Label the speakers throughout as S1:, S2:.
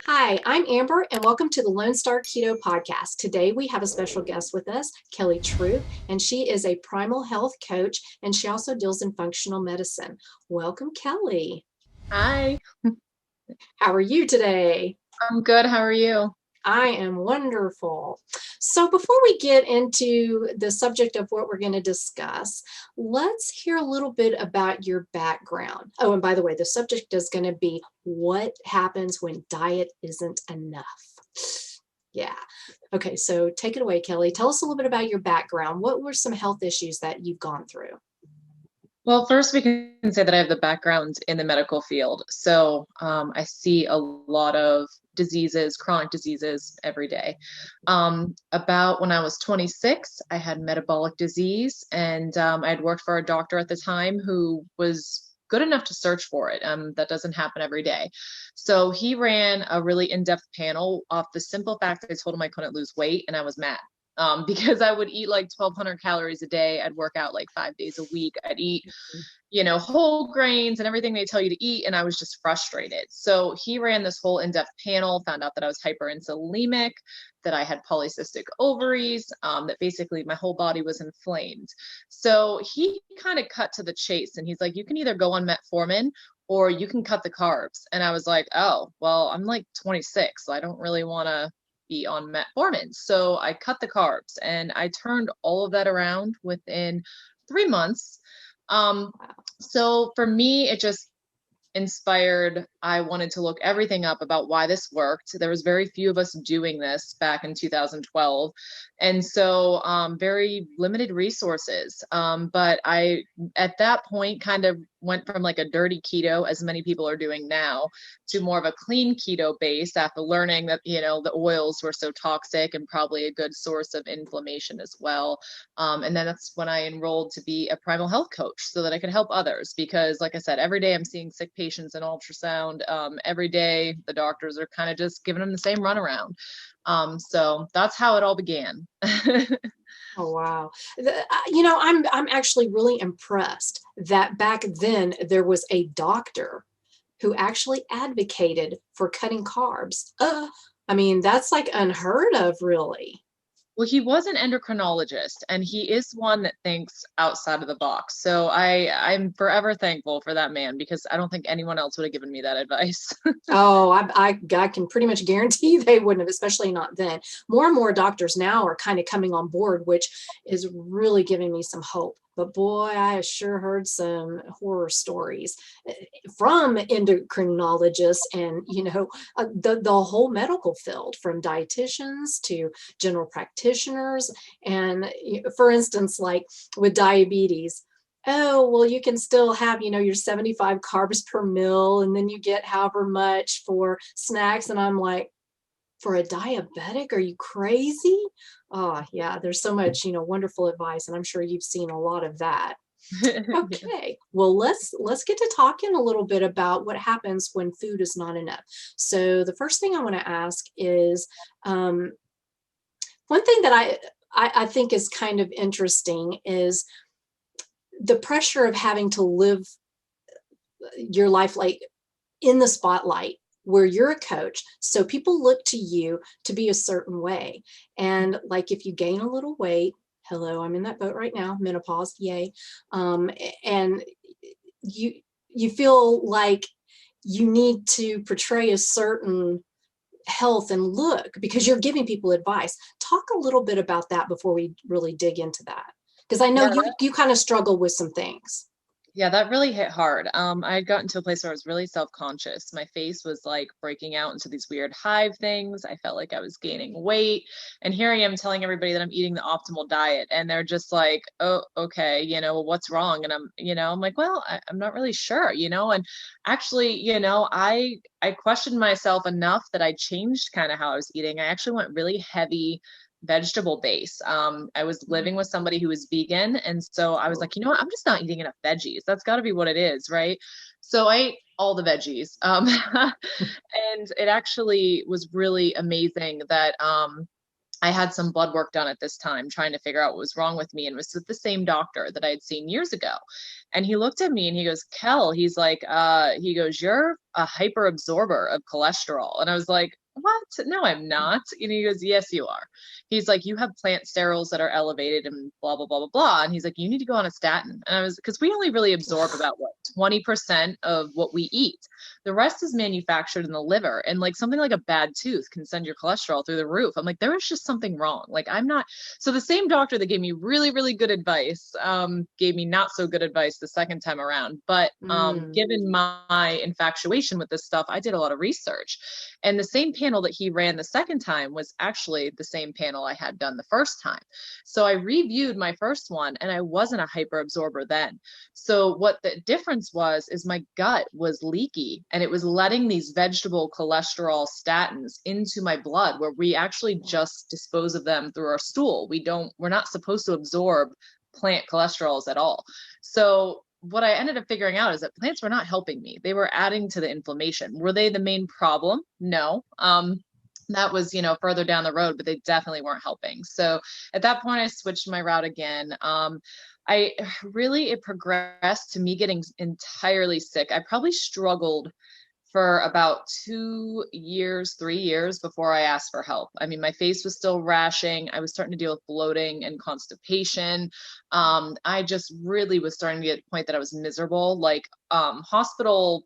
S1: Hi, I'm Amber, and welcome to the Lone Star Keto Podcast. Today, we have a special guest with us, Kelly Troup, and she is a Primal health coach, and she also deals in functional medicine. Welcome, Kelly.
S2: Hi,
S1: How are you today?
S2: I'm good. How are you?
S1: I am wonderful. So, before we get into the subject of what we're going to discuss, let's hear a little bit about your background. Oh, and by the way, the subject is going to be what happens when diet isn't enough. Yeah. Okay, so take it away, Kelly. Tell us a little bit about your background. What were some health issues that you've gone through?
S2: Well, first, we can say that I have the background in the medical field. So I see a lot of diseases, chronic diseases every day. About when I was 26, I had metabolic disease, and I had worked for a doctor at the time who was good enough to search for it. That doesn't happen every day. So he ran a really in-depth panel off the simple fact that I told him I couldn't lose weight, and I was mad. Because I would eat like 1,200 calories a day. I'd work out like 5 days a week. I'd eat, whole grains and everything they tell you to eat. And I was just frustrated. So he ran this whole in-depth panel, found out that I was hyperinsulinic, that I had polycystic ovaries, that basically my whole body was inflamed. So he kind of cut to the chase and he's like, you can either go on metformin or you can cut the carbs. And I was like, oh, well, I'm like 26, so I don't really want to be on metformin. So I cut the carbs and I turned all of that around within 3 months. Um, so for me, it just inspired. I wanted to look everything up about why this worked. There was very few of us doing this back in 2012. And so very limited resources. But I, at that point, kind of went from like a dirty keto, as many people are doing now, to more of a clean keto base after learning that, the oils were so toxic and probably a good source of inflammation as well. And then that's when I enrolled to be a primal health coach so that I could help others. Because, like I said, every day I'm seeing sick patients in ultrasound. Every day the doctors are kind of just giving them the same runaround. So that's how it all began.
S1: Oh wow. I'm actually really impressed that back then there was a doctor who actually advocated for cutting carbs. I mean, that's like unheard of, really.
S2: Well, he was an endocrinologist, and he is one that thinks outside of the box. So I'm forever thankful for that man because I don't think anyone else would have given me that advice.
S1: Oh, I can pretty much guarantee they wouldn't have, especially not then. More and more doctors now are kind of coming on board, which is really giving me some hope. But boy, I sure heard some horror stories from endocrinologists and, the whole medical field, from dietitians to general practitioners. And for instance, like with diabetes, oh, well, you can still have, your 75 carbs per meal, and then you get however much for snacks. And I'm like, for a diabetic, are you crazy? Oh, yeah, there's so much, wonderful advice, and I'm sure you've seen a lot of that.
S2: Yeah.
S1: Okay, well, let's get to talking a little bit about what happens when food is not enough. So the first thing I want to ask is, one thing that I think is kind of interesting is the pressure of having to live your life like in the spotlight, where you're a coach, so people look to you to be a certain way. And like, if you gain a little weight, hello, I'm in that boat right now, menopause, yay. And you you feel like you need to portray a certain health and look because you're giving people advice. Talk a little bit about that before we really dig into that, because I know
S2: Yeah,
S1: you kind of struggle with some things.
S2: Yeah, that really hit hard. I had gotten to a place where I was really self-conscious. My face was like breaking out into these weird hive things. I felt like I was gaining weight. And here I am telling everybody that I'm eating the optimal diet. And they're just like, oh, okay, well, what's wrong? And I'm like, well, I'm not really sure, And actually, I questioned myself enough that I changed kind of how I was eating. I actually went really heavy vegetable base. I was living with somebody who was vegan. And so I was like, you know what? I'm just not eating enough veggies. That's got to be what it is. Right. So I ate all the veggies. And it actually was really amazing that, I had some blood work done at this time trying to figure out what was wrong with me, and it was with the same doctor that I had seen years ago. And he looked at me and he goes, Kel, he's like, he goes, you're a hyper absorber of cholesterol. And I was like, what? No, I'm not. And he goes, yes, you are. He's like, you have plant sterols that are elevated and blah, blah, blah, blah, blah. And he's like, you need to go on a statin. And I was, because we only really absorb about what, 20% of what we eat. The rest is manufactured in the liver. And like something like a bad tooth can send your cholesterol through the roof. I'm like, there is just something wrong. Like I'm not. So the same doctor that gave me really, really good advice gave me not so good advice the second time around. But given my infatuation with this stuff, I did a lot of research. And the same panel that he ran the second time was actually the same panel I had done the first time. So I reviewed my first one and I wasn't a hyper absorber then. So what the difference was is my gut was leaky and it was letting these vegetable cholesterol statins into my blood, where we actually just dispose of them through our stool. We're not supposed to absorb plant cholesterols at all. So what I ended up figuring out is that plants were not helping me. They were adding to the inflammation. Were they the main problem? No. That was, further down the road, but they definitely weren't helping. So at that point, I switched my route again. It progressed to me getting entirely sick. I probably struggled for about 2 years, 3 years before I asked for help. I mean, my face was still rashing. I was starting to deal with bloating and constipation. I just really was starting to get to the point that I was miserable. Like hospital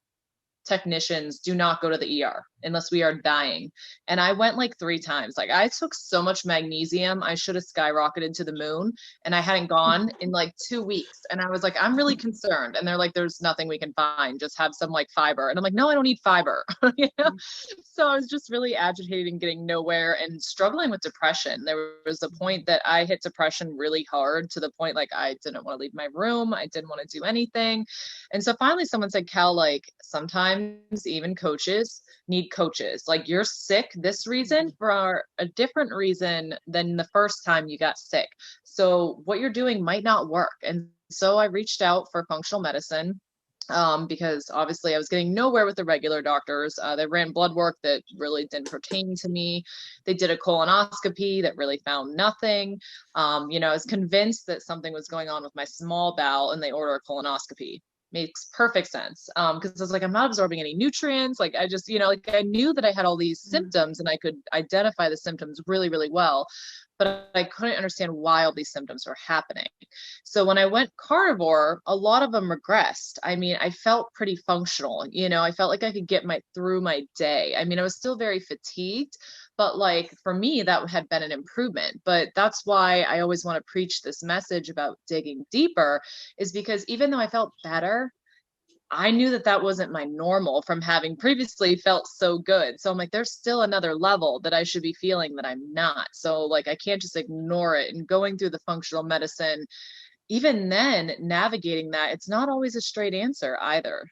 S2: technicians do not go to the ER unless we are dying. And I went like 3 times. Like I took so much magnesium, I should have skyrocketed to the moon, and I hadn't gone in like 2 weeks. And I was like, I'm really concerned. And they're like, there's nothing we can find. Just have some like fiber. And I'm like, no, I don't need fiber. So I was just really agitated and getting nowhere and struggling with depression. There was a point that I hit depression really hard, to the point like I didn't want to leave my room. I didn't want to do anything. And so finally someone said, Cal, like sometimes even coaches need coaches. Like you're sick this reason for a different reason than the first time you got sick. So what you're doing might not work. And so I reached out for functional medicine. Because obviously I was getting nowhere with the regular doctors. They ran blood work that really didn't pertain to me. They did a colonoscopy that really found nothing. I was convinced that something was going on with my small bowel, and they ordered a colonoscopy. Makes perfect sense. Because I was like, I'm not absorbing any nutrients. Like I just, I knew that I had all these symptoms and I could identify the symptoms really, really well, but I couldn't understand why all these symptoms were happening. So when I went carnivore, a lot of them regressed. I mean, I felt pretty functional. I felt like I could get through my day. I mean, I was still very fatigued, but like for me, that had been an improvement. But that's why I always want to preach this message about digging deeper, is because even though I felt better, I knew that that wasn't my normal from having previously felt so good. So I'm like, there's still another level that I should be feeling that I'm not. So like, I can't just ignore it. And going through the functional medicine, even then navigating that, it's not always a straight answer either.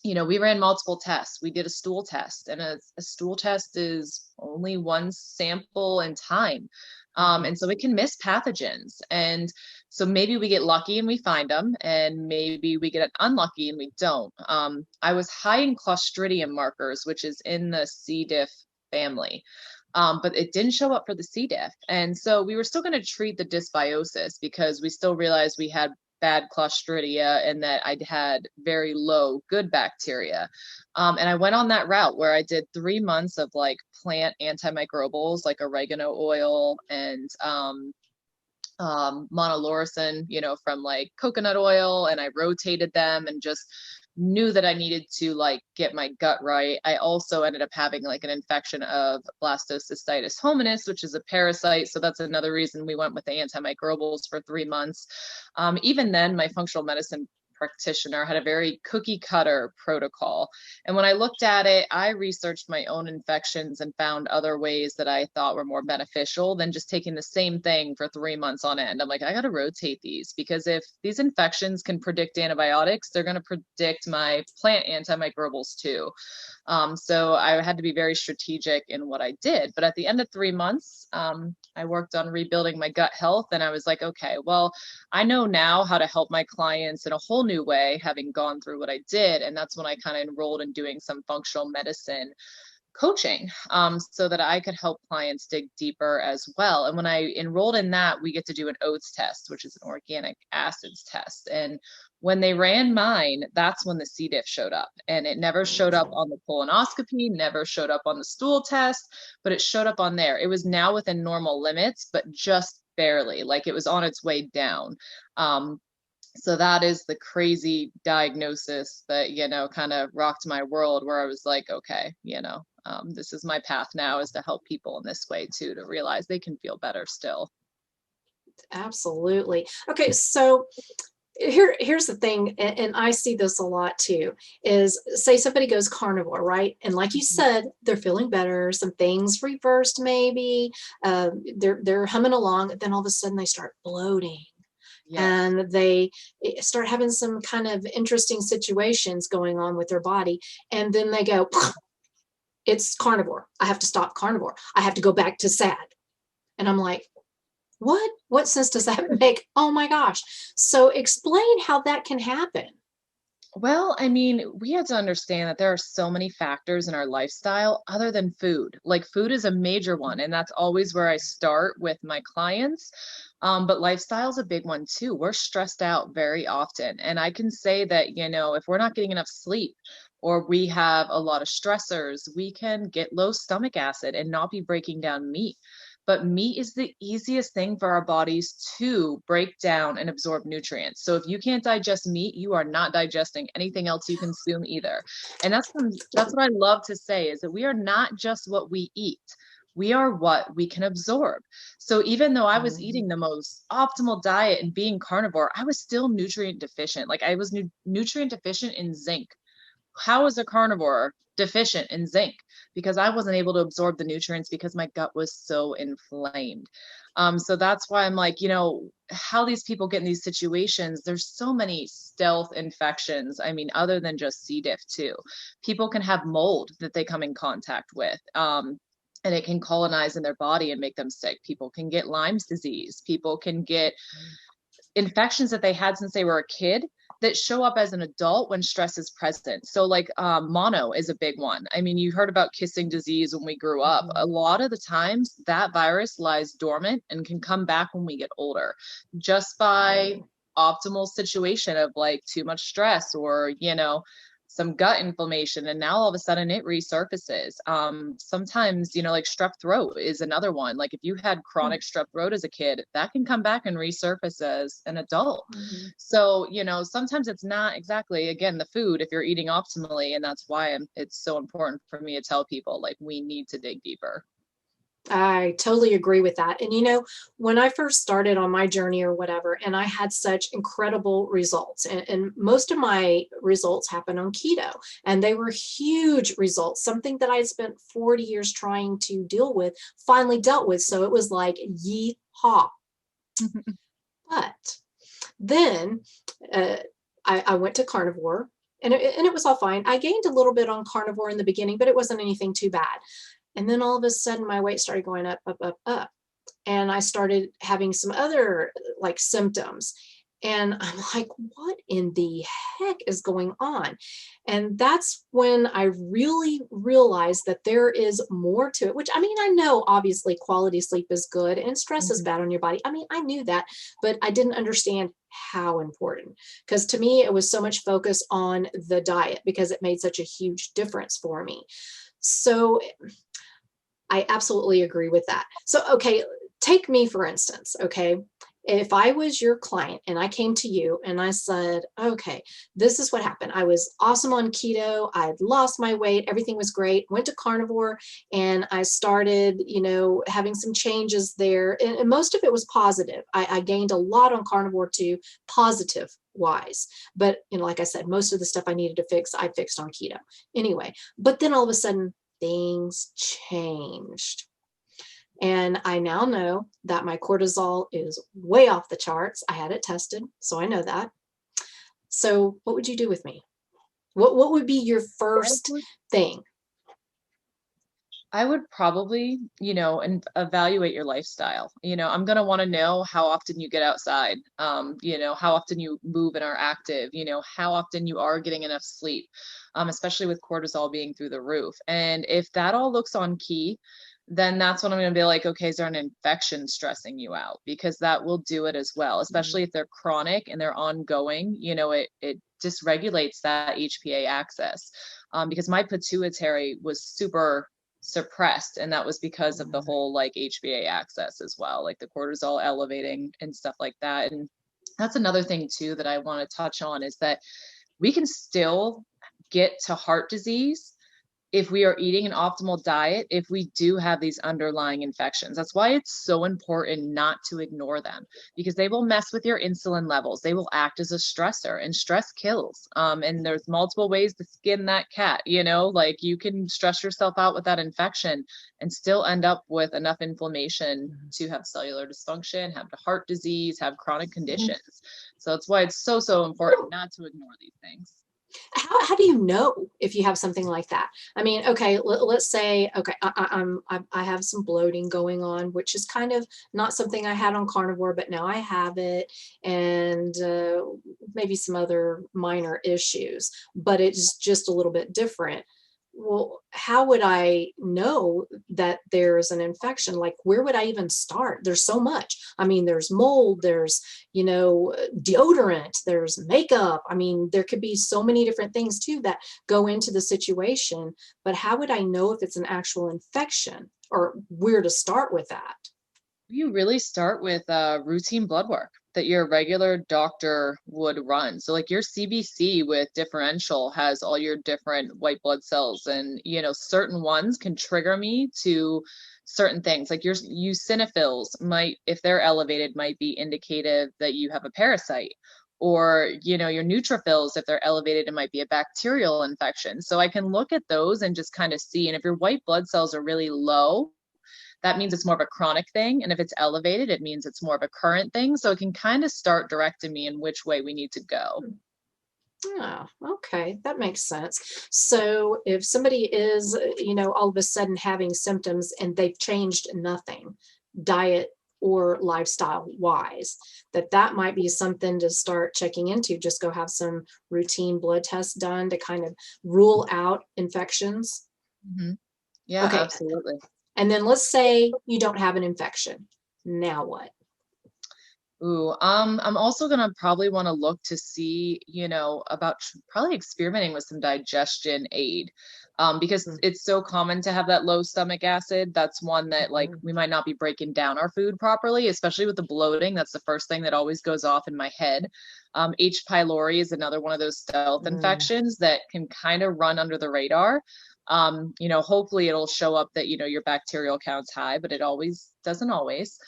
S2: We ran multiple tests. We did a stool test, and a stool test is only one sample in time. And so it can miss pathogens. And so maybe we get lucky and we find them, and maybe we get unlucky and we don't. I was high in Clostridium markers, which is in the C-diff family. But it didn't show up for the C-diff. And so we were still going to treat the dysbiosis, because we still realized we had bad Clostridia and that I'd had very low good bacteria. And I went on that route where I did 3 months of like plant antimicrobials, like oregano oil and monolaurin, from like coconut oil, and I rotated them and just knew that I needed to like get my gut right. I also ended up having like an infection of BLASTOCYSTIS hominis, which is a parasite. So that's another reason we went with the antimicrobials for 3 months. Even then, my functional medicine practitioner had a very cookie cutter protocol. And when I looked at it, I researched my own infections and found other ways that I thought were more beneficial than just taking the same thing for 3 months on end. I'm like, I got to rotate these, because if these infections can predict antibiotics, they're going to predict my plant antimicrobials too. So I had to be very strategic in what I did. But at the end of 3 months, I worked on rebuilding my gut health. And I was like, okay, well, I know now how to help my clients in a whole new way, having gone through what I did. And that's when I kind of enrolled in doing some functional medicine coaching, so that I could help clients dig deeper as well. And when I enrolled in that, we get to do an OATS test, which is an organic acids test. And when they ran mine, that's when the C-diff showed up. And it never showed up on the colonoscopy, never showed up on the stool test, but it showed up on there. It was now within normal limits, but just barely, like it was on its way down. So that is the crazy diagnosis that, you know, kind of rocked my world, where I was like, okay, you know, this is my path now, is to help people in this way too, to realize they can feel better still.
S1: Absolutely. Okay, so here's the thing, and I see this a lot too, is say somebody goes carnivore, right? And like you said, they're feeling better, some things reversed maybe, they're humming along, then all of a sudden they start bloating.
S2: Yes.
S1: And they start having some kind of interesting situations going on with their body. And then they go, it's carnivore. I have to stop carnivore. I have to go back to SAD. And I'm like, what sense does that make? Oh my gosh. So explain how that can happen.
S2: Well, I mean, we have to understand that there are so many factors in our lifestyle other than food. Like food is a major one, and that's always where I start with my clients. But lifestyle is a big one too. We're stressed out very often. And I can say that, you know, if we're not getting enough sleep or we have a lot of stressors, we can get low stomach acid and not be breaking down meat. But meat is the easiest thing for our bodies to break down and absorb nutrients. So if you can't digest meat, you are not digesting anything else you consume either. And that's what I love to say, is that we are not just what we eat. We are what we can absorb. So even though I was eating the most optimal diet and being carnivore, I was still nutrient deficient. Like I was nutrient deficient in zinc. How is a carnivore deficient in zinc? Because I wasn't able to absorb the nutrients because my gut was so inflamed. So that's why I'm like, you know, how these people get in these situations, there's so many stealth infections. I mean, other than just C. diff too. People can have mold that they come in contact with. And it can colonize in their body and make them sick. People can get Lyme's disease. People can get infections that they had since they were a kid that show up as an adult when stress is present. So like mono is a big one. I mean, you heard about kissing disease when we grew up. A lot of the times that virus lies dormant and can come back when we get older, just by optimal situation of like too much stress or, you know, some gut inflammation, and now all of a sudden it resurfaces. Sometimes, you know, like strep throat is another one. Like if you had chronic strep throat as a kid, that can come back and resurface as an adult. So, you know, sometimes it's not exactly, again, the food if you're eating optimally. And that's why it's so important for me to tell people, like, we need to dig deeper.
S1: I totally agree with that. And you know, when I first started on my journey or whatever, and I had such incredible results, and most of my results happened on keto, and they were huge results, something that I had spent 40 years trying to deal with, finally dealt with. So it was like, yee-haw. But then I went to carnivore, and it was all fine. I gained a little bit on carnivore in the beginning, but it wasn't anything too bad. And then all of a sudden my weight started going up, up, up, up. And I started having some other like symptoms. And I'm like, what in the heck is going on? And that's when I really realized that there is more to it, which I mean, I know obviously quality sleep is good and stress is bad on your body. I mean, I knew that, but I didn't understand how important, because to me, it was so much focus on the diet because it made such a huge difference for me. So I absolutely agree with that. So, okay, take me for instance, okay? If I was your client and I came to you and I said, okay, this is what happened. I was awesome on keto. I'd lost my weight. Everything was great. Went to carnivore and I started, you know, having some changes there. And most of it was positive. I gained a lot on carnivore too, positive wise. But, you know, like I said, most of the stuff I needed to fix, I fixed on keto anyway. But then all of a sudden, things changed. And I now know that my cortisol is way off the charts. I had it tested, so I know that. So what would you do with me? What would be your first thing?
S2: I would probably, and evaluate your lifestyle. I'm going to want to know how often you get outside, how often you move and are active, how often you are getting enough sleep, especially with cortisol being through the roof. And if that all looks on key, then that's when I'm going to be like, okay, is there an infection stressing you out? Because that will do it as well, especially if they're chronic and they're ongoing, it dysregulates that HPA axis. Because my pituitary was super suppressed, and that was because of the whole like HBA access as well, like the cortisol elevating and stuff like that. And that's another thing too that I want to touch on, is that we can still get to heart disease if we are eating an optimal diet, if we do have these underlying infections. That's why it's so important not to ignore them, because they will mess with your insulin levels. They will act as a stressor, and stress kills. And there's multiple ways to skin that cat, like you can stress yourself out with that infection and still end up with enough inflammation to have cellular dysfunction, have the heart disease, have chronic conditions. So that's why it's so, so important not to ignore these things.
S1: How do you know if you have something like that? I mean, okay, let's say, okay, I have some bloating going on, which is kind of not something I had on carnivore, but now I have it, and maybe some other minor issues, but it's just a little bit different. Well, how would I know that there's an infection? Like, where would I even start? There's so much. I mean, there's mold, there's, deodorant, there's makeup. I mean, there could be so many different things too that go into the situation, but how would I know if it's an actual infection or where to start with that?
S2: You really start with routine blood work that your regular doctor would run. So like your CBC with differential has all your different white blood cells, and certain ones can trigger me to certain things. Like your eosinophils might, if they're elevated, might be indicative that you have a parasite. Or your neutrophils, if they're elevated, it might be a bacterial infection. So I can look at those and just kind of see. And if your white blood cells are really low, that means it's more of a chronic thing. And if it's elevated, it means it's more of a current thing. So it can kind of start directing me in which way we need to go.
S1: Oh, okay, that makes sense. So if somebody is, all of a sudden having symptoms and they've changed nothing, diet or lifestyle wise, that might be something to start checking into. Just go have some routine blood tests done to kind of rule out infections.
S2: Mm-hmm. Yeah,
S1: okay,
S2: absolutely.
S1: And then let's say you don't have an infection. Now what?
S2: Ooh, I'm also gonna probably want to look to see, about probably experimenting with some digestion aid, because it's so common to have that low stomach acid. That's one that like we might not be breaking down our food properly, especially with the bloating. That's the first thing that always goes off in my head. H. pylori is another one of those stealth infections that can kind of run under the radar. Hopefully it'll show up that, your bacterial count's high, but it always doesn't always.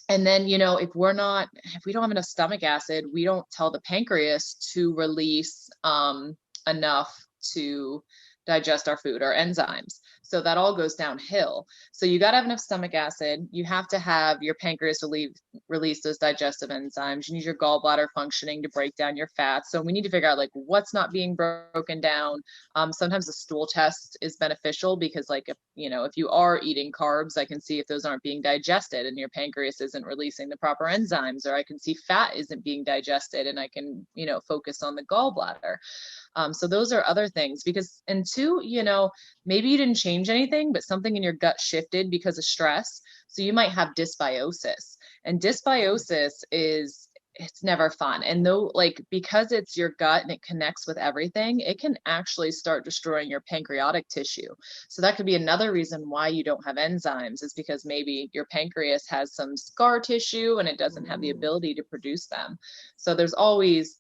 S2: And then, if we don't have enough stomach acid, we don't tell the pancreas to release enough to digest our food, our enzymes. So that all goes downhill. So you got to have enough stomach acid. You have to have your pancreas release those digestive enzymes. You need your gallbladder functioning to break down your fats. So we need to figure out like what's not being broken down. Sometimes a stool test is beneficial because like, if you are eating carbs, I can see if those aren't being digested and your pancreas isn't releasing the proper enzymes, or I can see fat isn't being digested and I can, focus on the gallbladder. So those are other things because, and two, maybe you didn't change anything, but something in your gut shifted because of stress. So you might have dysbiosis, and dysbiosis it's never fun. And though, like, because it's your gut and it connects with everything, it can actually start destroying your pancreatic tissue. So that could be another reason why you don't have enzymes, is because maybe your pancreas has some scar tissue and it doesn't have the ability to produce them. So there's always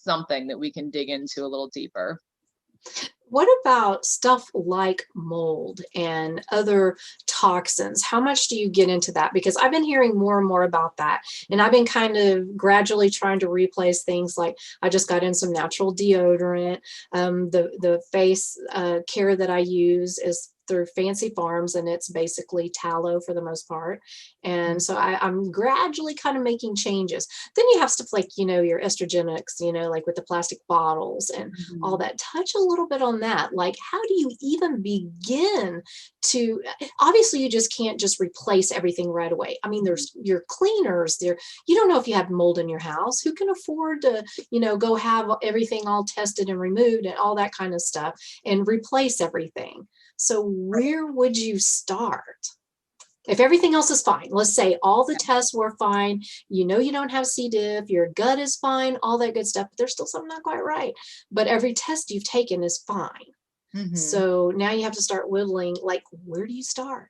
S2: something that we can dig into a little deeper.
S1: What about stuff like mold and other toxins? How much do you get into that? Because I've been hearing more and more about that. And I've been kind of gradually trying to replace things. Like I just got in some natural deodorant. The face care that I use is through fancy farms, and it's basically tallow for the most part. And so I'm gradually kind of making changes. Then you have stuff like, you know, your estrogenics, you know, like with the plastic bottles and all that. Touch a little bit on that. Like, how do you even begin to, obviously you just can't just replace everything right away. I mean, there's your cleaners there. You don't know if you have mold in your house. Who can afford to, you know, go have everything all tested and removed and all that kind of stuff and replace everything? So where would you start? If everything else is fine, let's say all the tests were fine, you know, you don't have C. diff, your gut is fine, all that good stuff, but there's still something not quite right. But every test you've taken is fine. So now you have to start whittling, like, where do you start?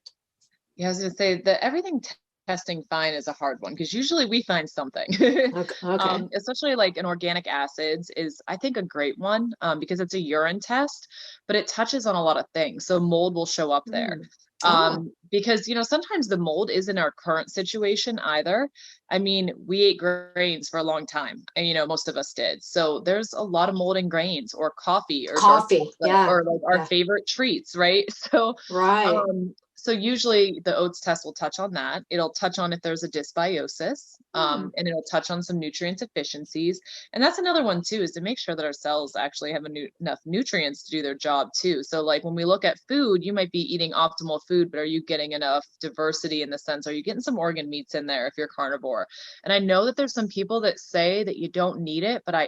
S2: Yeah, I was gonna say that everything testing fine is a hard one, because usually we find something.
S1: Okay.
S2: Especially like an organic acids is, I think, a great one, because it's a urine test, but it touches on a lot of things. So mold will show up there. Because, you know, sometimes the mold isn't our current situation either. I mean, we ate grains for a long time, and, you know, most of us did. So there's a lot of mold in grains or coffee or dark chocolate, or like our favorite treats, right? So, so usually the oats test will touch on that. It'll touch on if there's a dysbiosis, and it'll touch on some nutrient deficiencies. And that's another one too, is to make sure that our cells actually have enough nutrients to do their job too. So like when we look at food, you might be eating optimal food, but are you getting enough diversity in the sense, are you getting some organ meats in there if you're carnivore? And I know that there's some people that say that you don't need it, but I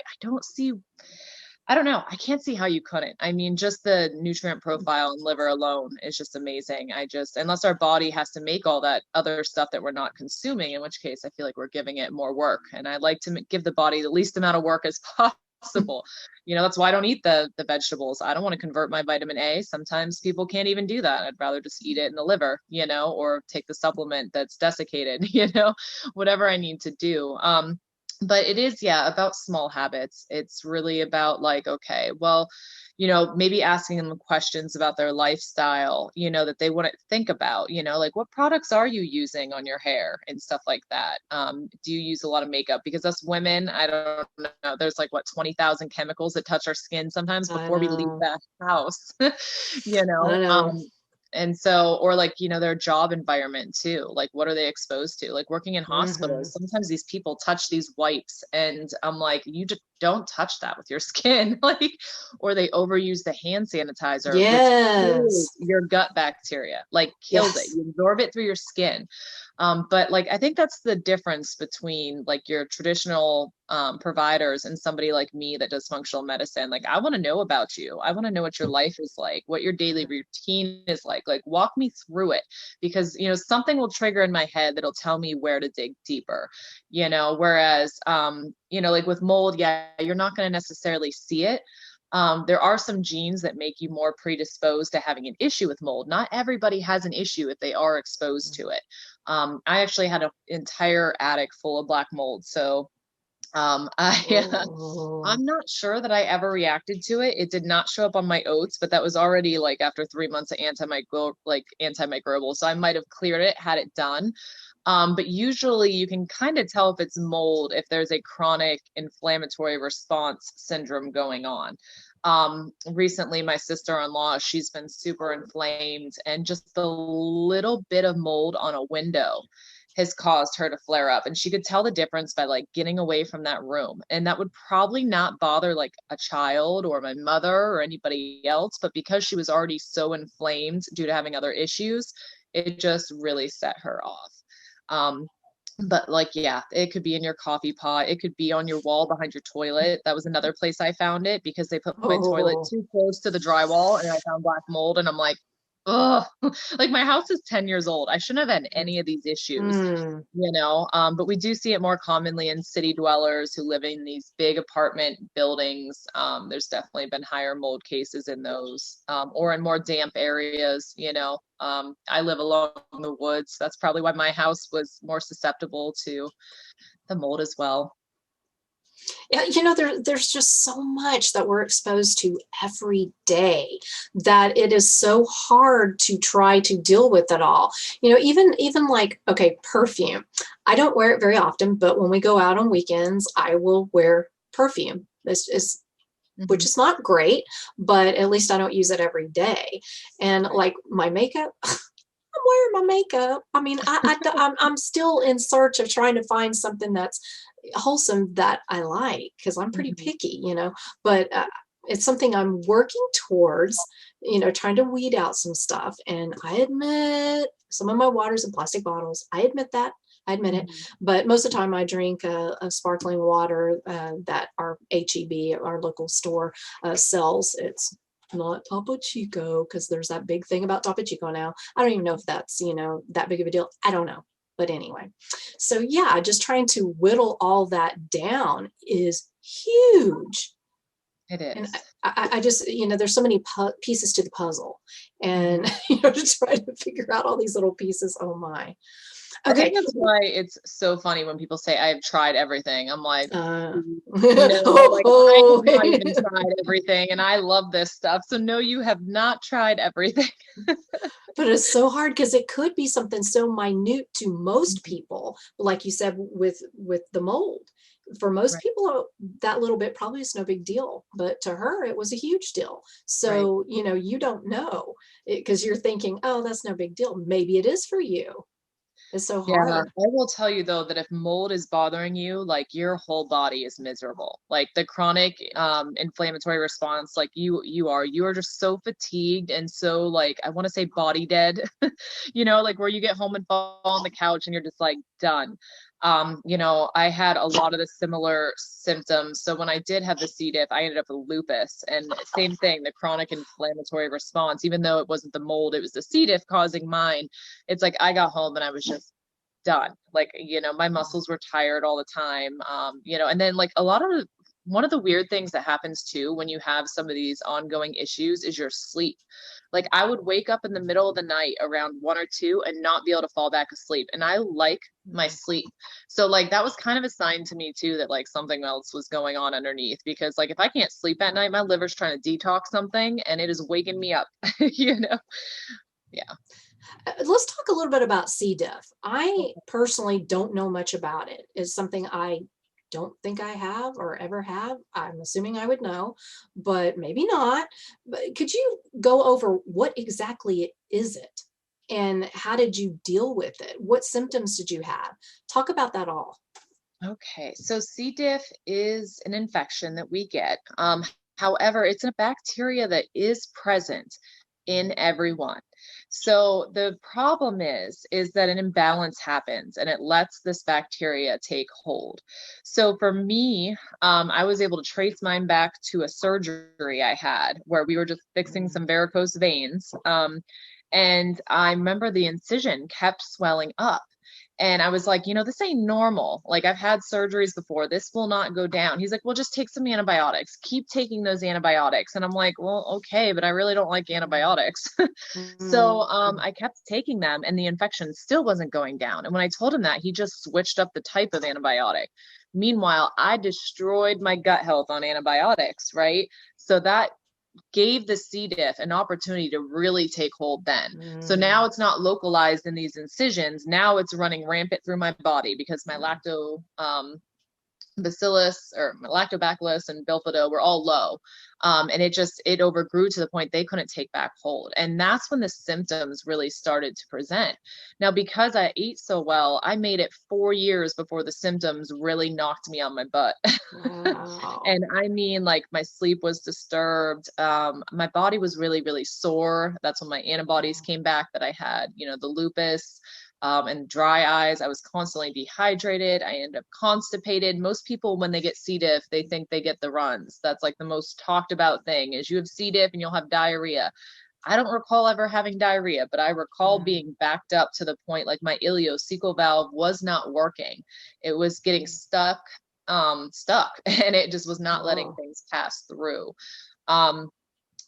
S2: don't know. I can't see how you couldn't. I mean, just the nutrient profile in liver alone is just amazing. Unless our body has to make all that other stuff that we're not consuming, in which case I feel like we're giving it more work. And I like to give the body the least amount of work as possible. You know, that's why I don't eat the vegetables. I don't want to convert my vitamin A. Sometimes people can't even do that. I'd rather just eat it in the liver, you know, or take the supplement that's desiccated, you know, whatever I need to do. But it is, about small habits. It's really about like, okay, well, you know, maybe asking them questions about their lifestyle, you know, that they wouldn't think about, you know, like what products are you using on your hair and stuff like that? Do you use a lot of makeup? Because us women, I don't know, there's like what, 20,000 chemicals that touch our skin sometimes before we leave the house, you know? And so, or like, you know, their job environment too, like what are they exposed to? Like working in hospitals, sometimes these people touch these wipes, and I'm like, you just don't touch that with your skin, like, or they overuse the hand sanitizer, which kills your gut bacteria, like kills it. You absorb it through your skin. But like, I think that's the difference between like your traditional providers and somebody like me that does functional medicine. Like, I want to know about you. I want to know what your life is like, what your daily routine is like walk me through it, because, you know, something will trigger in my head that'll tell me where to dig deeper, you know, whereas, you know, like with mold, you're not going to necessarily see it. There are some genes that make you more predisposed to having an issue with mold. Not everybody has an issue if they are exposed to it. I actually had an entire attic full of black mold. So I'm not sure that I ever reacted to it. It did not show up on my oats, but that was already like after 3 months of antimicrobial. So I might have cleared it, had it done. But usually you can kind of tell if it's mold if there's a chronic inflammatory response syndrome going on. Recently, my sister-in-law, she's been super inflamed, and just the little bit of mold on a window has caused her to flare up. And she could tell the difference by like getting away from that room. And that would probably not bother like a child or my mother or anybody else, but because she was already so inflamed due to having other issues, it just really set her off. But like, it could be in your coffee pot. It could be on your wall behind your toilet. That was another place I found it, because they put my toilet too close to the drywall, and I found black mold, and I'm like, ugh, like my house is 10 years old. I shouldn't have had any of these issues, you know? But we do see it more commonly in city dwellers who live in these big apartment buildings. There's definitely been higher mold cases in those, or in more damp areas, you know? I live along the woods. That's probably why my house was more susceptible to the mold as well.
S1: Yeah, you know, there's just so much that we're exposed to every day that it is so hard to try to deal with it all. You know, even like, okay, perfume. I don't wear it very often, but when we go out on weekends, I will wear perfume. It's which is not great, but at least I don't use it every day. And like my makeup, I'm wearing my makeup. I mean, I'm still in search of trying to find something that's wholesome that I like, because I'm pretty picky, but it's something I'm working towards, trying to weed out some stuff. And I admit some of my water's in plastic bottles. I admit that. I admit it. But most of the time I drink a sparkling water that our HEB, our local store, sells. It's not Topo Chico, because there's that big thing about Topo Chico now. I don't even know if that's, that big of a deal. I don't know. But anyway, so yeah, just trying to whittle all that down is huge.
S2: It is.
S1: And I just, there's so many pieces to the puzzle, and, to try to figure out all these little pieces. Oh my.
S2: I
S1: Okay.
S2: think that's why it's so funny when people say I've tried everything. I'm like, no, like I have not even tried everything, and I love this stuff. So no, you have not tried everything.
S1: But it's so hard, because it could be something so minute to most people, like you said with the mold. For most people, that little bit probably is no big deal, but to her it was a huge deal. So you don't know, because you're thinking, oh, that's no big deal. Maybe it is for you. It's so hard.
S2: Yeah, I will tell you though that if mold is bothering you, like your whole body is miserable. Like the chronic inflammatory response, like you are just so fatigued and so, like, I want to say body dead, like where you get home and fall on the couch and you're just like done. I had a lot of the similar symptoms. So when I did have the C-diff, I ended up with lupus, and same thing, the chronic inflammatory response, even though it wasn't the mold, it was the C-diff causing mine. It's like I got home and I was just done. Like, my muscles were tired all the time. And then like one of the weird things that happens too when you have some of these ongoing issues is your sleep. Like I would wake up in the middle of the night around 1 or 2 and not be able to fall back asleep. And I like my sleep. So like that was kind of a sign to me too that like something else was going on underneath, because like if I can't sleep at night, my liver's trying to detox something and it is waking me up, Yeah.
S1: Let's talk a little bit about C. diff. I personally don't know much about it. It's something I don't think I have or ever have. I'm assuming I would know, but maybe not. But could you go over what exactly is it, and how did you deal with it? What symptoms did you have? Talk about that all.
S2: Okay, so C. diff is an infection that we get. However, it's a bacteria that is present in everyone. So the problem is that an imbalance happens and it lets this bacteria take hold. So for me, I was able to trace mine back to a surgery I had where we were just fixing some varicose veins. And I remember the incision kept swelling up. And I was like, this ain't normal. Like I've had surgeries before. This will not go down. He's like, well, just take some antibiotics. Keep taking those antibiotics. And I'm like, well, okay, but I really don't like antibiotics. So I kept taking them and the infection still wasn't going down. And when I told him that, he just switched up the type of antibiotic. Meanwhile, I destroyed my gut health on antibiotics, right? So that gave the C. diff an opportunity to really take hold then. So now it's not localized in these incisions. Now it's running rampant through my body because my lactobacillus and bifido were all low. And it overgrew to the point they couldn't take back hold. And that's when the symptoms really started to present. Now, because I ate so well, I made it 4 years before the symptoms really knocked me on my butt.
S1: Wow.
S2: And I mean, like my sleep was disturbed. My body was really, really sore. That's when my antibodies came back that I had, the lupus. And dry eyes. I was constantly dehydrated. I ended up constipated. Most people, when they get C. diff, they think they get the runs. That's like the most talked about thing is you have C. diff and you'll have diarrhea. I don't recall ever having diarrhea, but I recall being backed up to the point like my ileocecal valve was not working. It was getting stuck, and it just was not letting things pass through.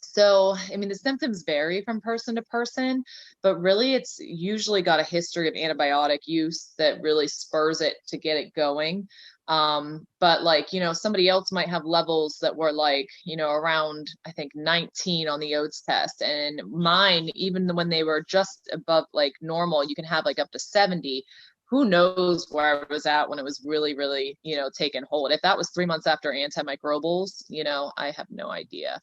S2: So, I mean, the symptoms vary from person to person, but really it's usually got a history of antibiotic use that really spurs it to get it going. But like, somebody else might have levels that were like, around, I think 19 on the OATS test. And mine, even when they were just above like normal, you can have like up to 70. who knows where I was at when it was really, really, taking hold. If that was 3 months after antimicrobials, I have no idea.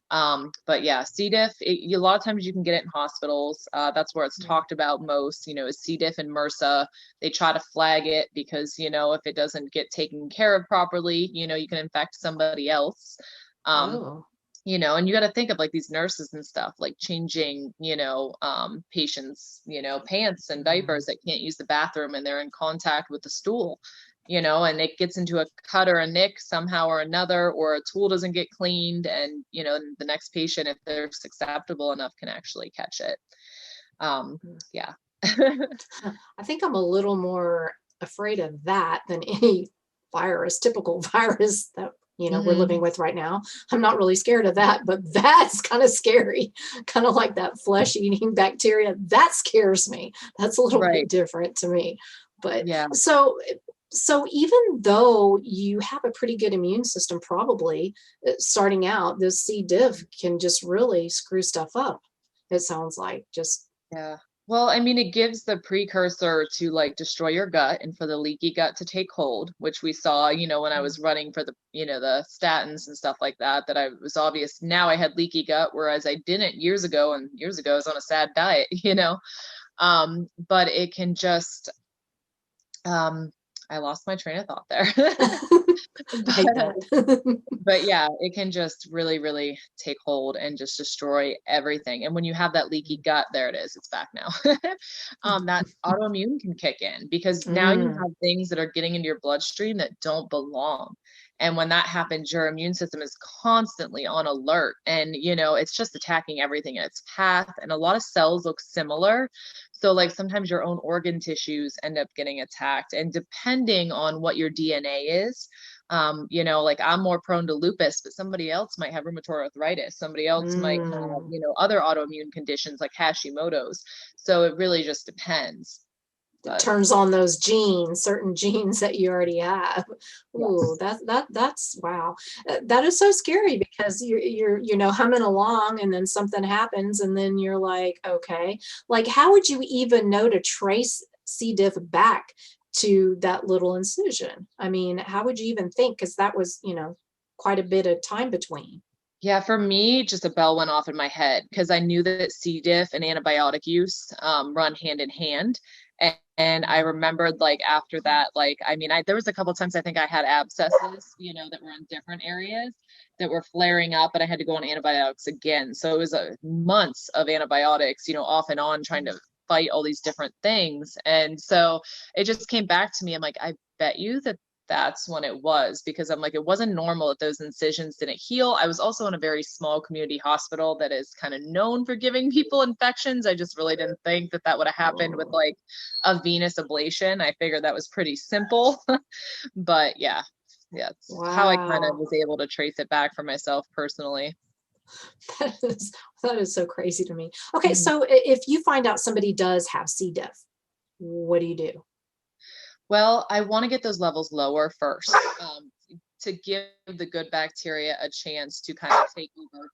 S2: But yeah, C. diff, a lot of times you can get it in hospitals. That's where it's talked about most, is C. diff and MRSA. They try to flag it because, if it doesn't get taken care of properly, you can infect somebody else.
S1: Oh.
S2: And you got to think of like these nurses and stuff, like changing, patients, pants and diapers that can't use the bathroom and they're in contact with the stool, and it gets into a cut or a nick somehow or another, or a tool doesn't get cleaned. And, the next patient, if they're susceptible enough, can actually catch it. Yeah.
S1: I think I'm a little more afraid of that than any typical virus that we're living with right now. I'm not really scared of that, but that's kind of scary. Kind of like that flesh-eating bacteria. That scares me. That's a little bit different to me. But
S2: yeah.
S1: So even though you have a pretty good immune system, probably starting out, this C. diff can just really screw stuff up. It sounds like
S2: Yeah. Well, I mean, it gives the precursor to like destroy your gut and for the leaky gut to take hold, which we saw, when I was running for the, the statins and stuff like that, that I was obvious. Now I had leaky gut, whereas I didn't years ago, and years ago I was on a sad diet, but it can just, I lost my train of thought there. But yeah, it can just really, really take hold and just destroy everything. And when you have that leaky gut, there it is, it's back now. That autoimmune can kick in because now you have things that are getting into your bloodstream that don't belong. And when that happens, your immune system is constantly on alert and, it's just attacking everything in its path. And a lot of cells look similar. So like sometimes your own organ tissues end up getting attacked, and depending on what your DNA is, like I'm more prone to lupus, but somebody else might have rheumatoid arthritis. Somebody else might have, other autoimmune conditions like Hashimoto's. So it really just depends.
S1: It turns on those genes, certain genes that you already have. Ooh, that's wow. That is so scary because you're humming along and then something happens and then you're like, okay, like how would you even know to trace C. diff back to that little incision? I mean, how would you even think? Because that was, quite a bit of time between.
S2: Yeah, for me, just a bell went off in my head because I knew that C. diff and antibiotic use run hand in hand. And I remembered like after that, like, I mean, there was a couple of times I think I had abscesses, that were in different areas that were flaring up, and I had to go on antibiotics again. So it was months of antibiotics, off and on trying to fight all these different things. And so it just came back to me. I'm like, I bet you that's when it was, because I'm like, it wasn't normal that those incisions didn't heal. I was also in a very small community hospital that is kind of known for giving people infections. I just really didn't think that would have happened with like a venous ablation. I figured that was pretty simple, but yeah, it's how I kind of was able to trace it back for myself personally.
S1: That is so crazy to me. Okay, so if you find out somebody does have C. diff, what do you do?
S2: Well, I want to get those levels lower first, to give the good bacteria a chance to kind of take over.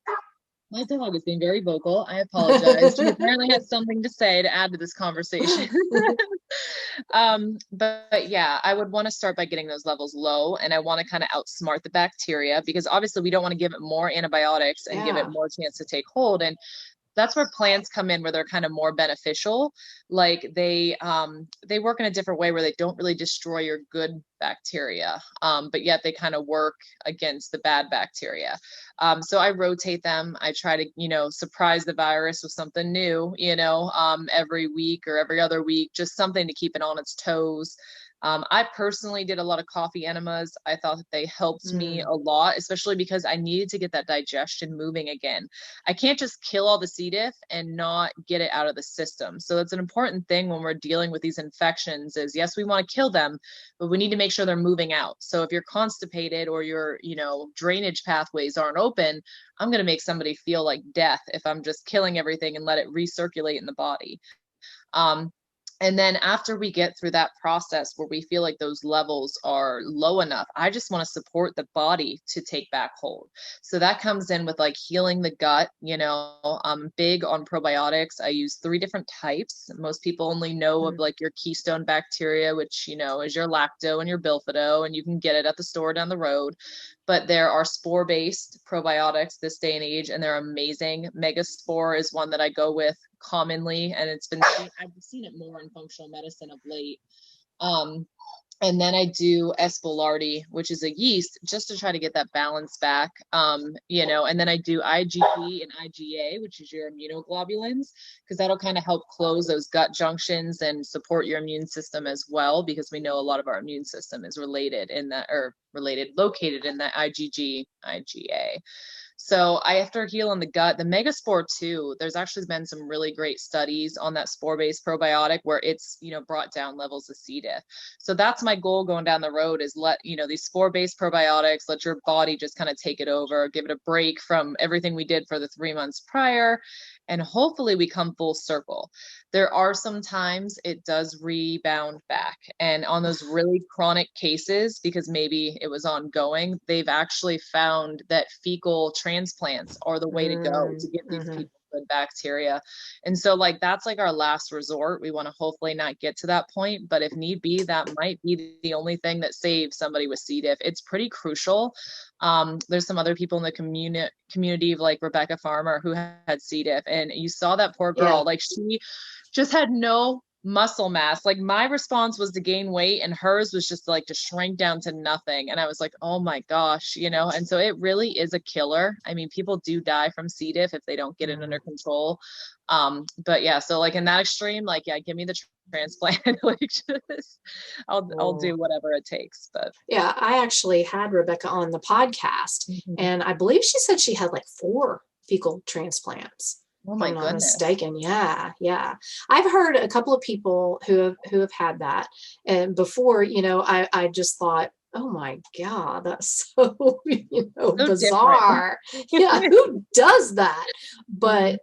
S2: My dog is being very vocal. I apologize. She apparently has something to say to add to this conversation. But yeah, I would want to start by getting those levels low, and I want to kind of outsmart the bacteria because obviously we don't want to give it more antibiotics and give it more chance to take hold. And that's where plants come in, where they're kind of more beneficial. Like they work in a different way where they don't really destroy your good bacteria, but yet they kind of work against the bad bacteria. So I rotate them. I try to, surprise the virus with something new, every week or every other week, just something to keep it on its toes. I personally did a lot of coffee enemas. I thought that they helped me a lot, especially because I needed to get that digestion moving again. I can't just kill all the C. diff and not get it out of the system. So that's an important thing when we're dealing with these infections is, yes, we want to kill them, but we need to make sure they're moving out. So if you're constipated or your, drainage pathways aren't open, I'm going to make somebody feel like death if I'm just killing everything and let it recirculate in the body. And then after we get through that process where we feel like those levels are low enough, I just want to support the body to take back hold. So that comes in with like healing the gut. I'm big on probiotics. I use 3 different types. Most people only know of like your keystone bacteria, which, is your lacto and your bifido, and you can get it at the store down the road. But there are spore-based probiotics this day and age, and they're amazing. Megaspore is one that I go with commonly, and I've seen it more in functional medicine of late. And then I do Espellardi, which is a yeast, just to try to get that balance back. And then I do IgG and IgA, which is your immunoglobulins, because that'll kind of help close those gut junctions and support your immune system as well, because we know a lot of our immune system is located in that IgG, IgA. So after healing the gut, the Megaspore too, there's actually been some really great studies on that spore-based probiotic where it's, brought down levels of C-diff. So that's my goal going down the road, is let, these spore-based probiotics, let your body just kind of take it over, give it a break from everything we did for the 3 months prior. And hopefully we come full circle. There are some times it does rebound back. And on those really chronic cases, because maybe it was ongoing, they've actually found that fecal transplants are the way to go to get these people good bacteria. And so that's like our last resort. We want to hopefully not get to that point, but if need be, that might be the only thing that saves somebody with C. diff. It's pretty crucial. There's some other people in the community like Rebecca Farmer who had C. diff, and you saw that poor girl, she just had no muscle mass. Like my response was to gain weight, and hers was just to shrink down to nothing. And I was like, oh my gosh, and so it really is a killer. I mean, people do die from C. diff if they don't get it under control. But yeah, so in that extreme, give me the transplant. I'll do whatever it takes. But
S1: yeah, I actually had Rebecca on the podcast, and I believe she said she had 4 fecal transplants.
S2: Oh my
S1: if I'm not
S2: goodness.
S1: mistaken. Yeah. I've heard a couple of people who have had that, and before, I just thought, oh my God, that's so bizarre. Yeah, who does that? But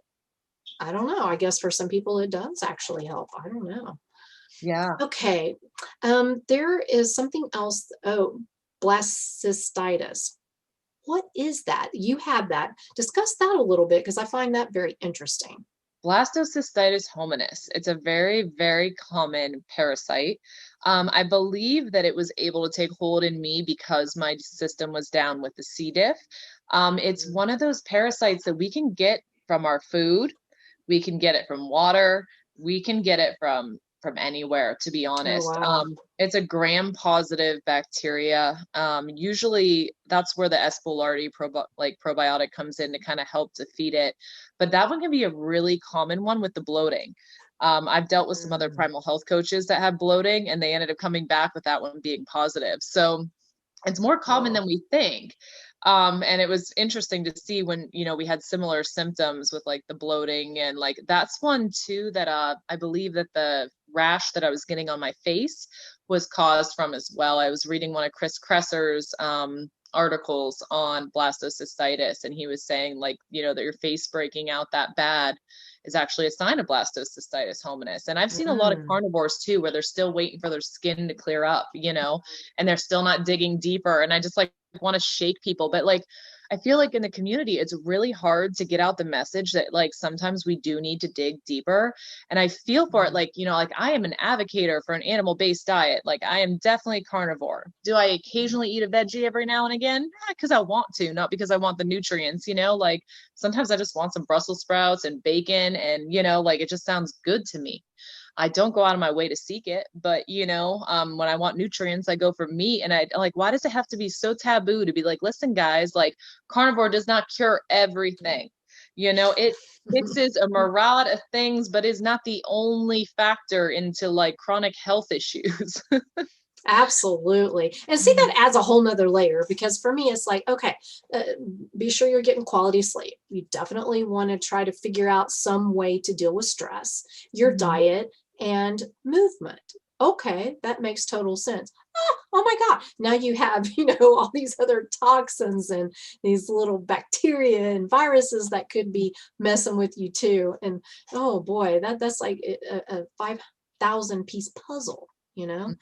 S1: I don't know. I guess for some people it does actually help. I don't know.
S2: Yeah.
S1: Okay. There is something else. Oh, blastocystitis. What is that? You have that. Discuss that a little bit, because I find that very interesting.
S2: Blastocystitis hominis. It's a very, very common parasite. I believe that it was able to take hold in me because my system was down with the C. diff. It's one of those parasites that we can get from our food. We can get it from water. We can get it from anywhere, to be honest.
S1: Oh, wow.
S2: It's a gram-positive bacteria. Usually that's where the Espellardi probiotic comes in to kind of help defeat it. But that one can be a really common one with the bloating. I've dealt with some other Primal health coaches that have bloating, and they ended up coming back with that one being positive. So it's more common than we think. And it was interesting to see when, we had similar symptoms with the bloating, and that's one too that I believe that the rash that I was getting on my face was caused from as well. I was reading one of Chris Kresser's articles on blastocystitis, and he was saying that your face breaking out that bad is actually a sign of blastocystitis hominis. And I've seen a lot of carnivores too, where they're still waiting for their skin to clear up, and they're still not digging deeper. And I just want to shake people. But I feel in the community, it's really hard to get out the message that sometimes we do need to dig deeper. And I feel for it, I am an advocator for an animal-based diet. I am definitely carnivore. Do I occasionally eat a veggie every now and again? Because I want to, not because I want the nutrients, sometimes I just want some Brussels sprouts and bacon, and it just sounds good to me. I don't go out of my way to seek it, but when I want nutrients, I go for meat. And I why does it have to be so taboo to be listen, guys, carnivore does not cure everything. It fixes a myriad of things, but is not the only factor into chronic health issues.
S1: Absolutely. And see, that adds a whole nother layer, because for me, it's okay, be sure you're getting quality sleep. You definitely want to try to figure out some way to deal with stress, your diet, and movement. Okay, that makes total sense. Oh my God. Now you have, all these other toxins and these little bacteria and viruses that could be messing with you too. And oh boy, that's a 1,000-piece puzzle, you know?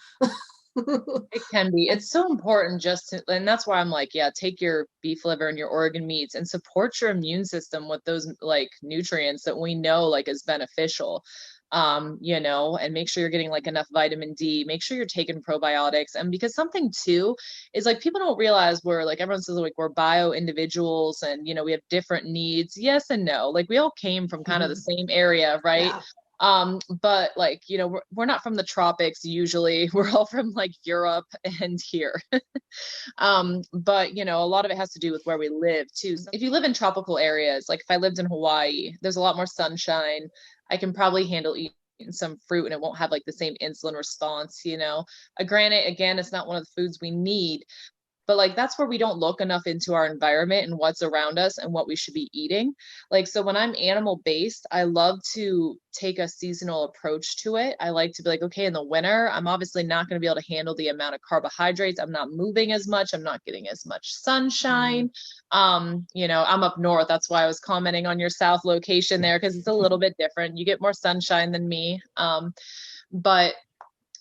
S2: It can be. It's so important just to, and that's why I'm like, yeah, take your beef liver and your organ meats and support your immune system with those like nutrients that we know like is beneficial. You know, and make sure you're getting like enough vitamin D, make sure you're taking probiotics. And because something too is like people don't realize we're like, everyone says like we're bio individuals and you know, we have different needs. Yes and no. Like we all came from kind of the same area, right?
S1: Yeah.
S2: But like, you know, we're not from the tropics usually. We're all from like Europe and here. But you know, a lot of it has to do with where we live too. So if you live in tropical areas, like if I lived in Hawaii, there's a lot more sunshine. I can probably handle eating some fruit and it won't have like the same insulin response, you know. Granted, again, it's not one of the foods we need, but like that's where we don't look enough into our environment and what's around us and what we should be eating. Like, so when I'm animal based, I love to take a seasonal approach to it. I like to be like, okay, in the winter, I'm obviously not going to be able to handle the amount of carbohydrates. I'm not moving as much. I'm not getting as much sunshine. You know, I'm up north. That's why I was commenting on your south location there, because it's a little bit different. You get more sunshine than me. But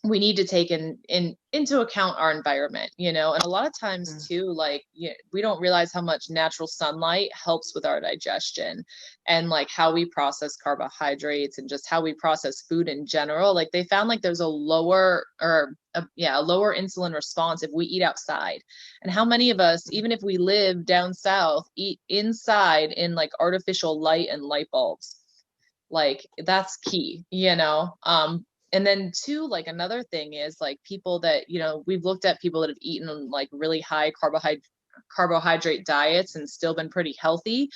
S2: we need to take into account our environment, you know, and a lot of times too, like, we don't realize how much natural sunlight helps with our digestion and like how we process carbohydrates and just how we process food in general. Like they found like there's a lower insulin response if we eat outside. And how many of us, even if we live down south, eat inside in like artificial light and light bulbs? Like that's key, you know. And then too, like another thing is like people that, you know, we've looked at people that have eaten like really high carbohydrate diets and still been pretty healthy,